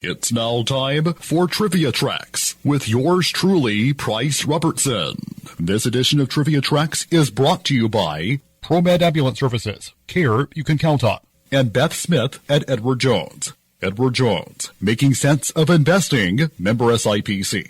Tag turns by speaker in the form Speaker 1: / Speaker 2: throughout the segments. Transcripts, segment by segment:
Speaker 1: It's now time for Trivia Tracks with yours truly, Price Robertson. This edition of Trivia Tracks is brought to you by ProMed Ambulance Services, care you can count on, and Beth Smith at Edward Jones. Edward Jones, making sense of investing, member SIPC.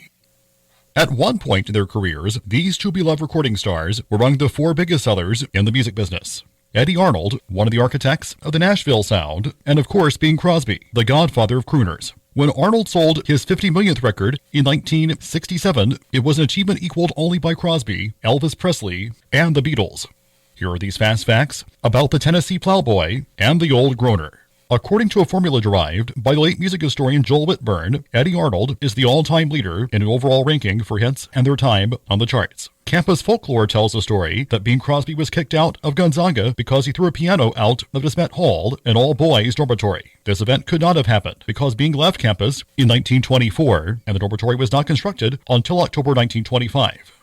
Speaker 1: At one point in their careers, these two beloved recording stars were among the four biggest sellers in the music business. Eddy Arnold, one of the architects of the Nashville sound, and of course Bing Crosby, the godfather of crooners. When Arnold sold his 50 millionth record in 1967, it was an achievement equaled only by Crosby, Elvis Presley, and the Beatles. Here are these fast facts about the Tennessee Plowboy and the Old Groaner. According to a formula derived by the late music historian Joel Whitburn, Eddy Arnold is the all-time leader in an overall ranking for hits and their time on the charts. Campus folklore tells the story that Bing Crosby was kicked out of Gonzaga because he threw a piano out of the Smet Hall, an all-boys dormitory. This event could not have happened because Bing left campus in 1924, and the dormitory was not constructed until October 1925.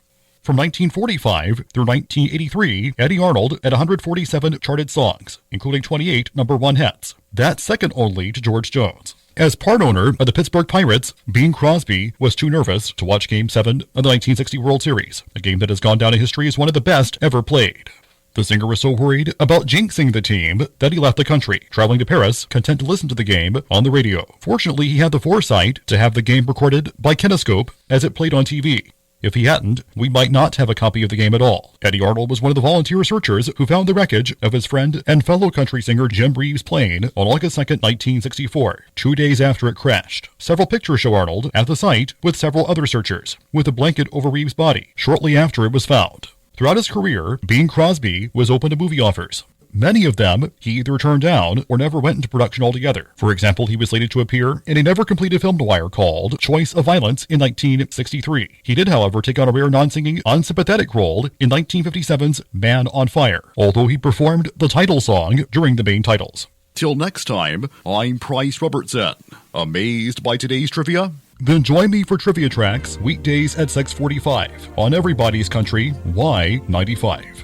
Speaker 1: From 1945 through 1983, Eddy Arnold had 147 charted songs, including 28 number one hits. That's second only to George Jones. As part owner of the Pittsburgh Pirates, Bing Crosby was too nervous to watch Game 7 of the 1960 World Series, a game that has gone down in history as one of the best ever played. The singer was so worried about jinxing the team that he left the country, traveling to Paris, content to listen to the game on the radio. Fortunately, he had the foresight to have the game recorded by kinescope as it played on TV. If he hadn't, we might not have a copy of the game at all. Eddy Arnold was one of the volunteer researchers who found the wreckage of his friend and fellow country singer Jim Reeves' plane on August 2, 1964, 2 days after it crashed. Several pictures show Arnold at the site with several other searchers, with a blanket over Reeves' body, shortly after it was found. Throughout his career, Bing Crosby was open to movie offers. Many of them he either turned down or never went into production altogether. For example, he was slated to appear in a never-completed film noir called Choice of Violence in 1963. He did, however, take on a rare non-singing, unsympathetic role in 1957's Man on Fire, although he performed the title song during the main titles. Till next time, I'm Price Robertson. Amazed by today's trivia? Then join me for Trivia Tracks weekdays at 6:45 on Everybody's Country Y95.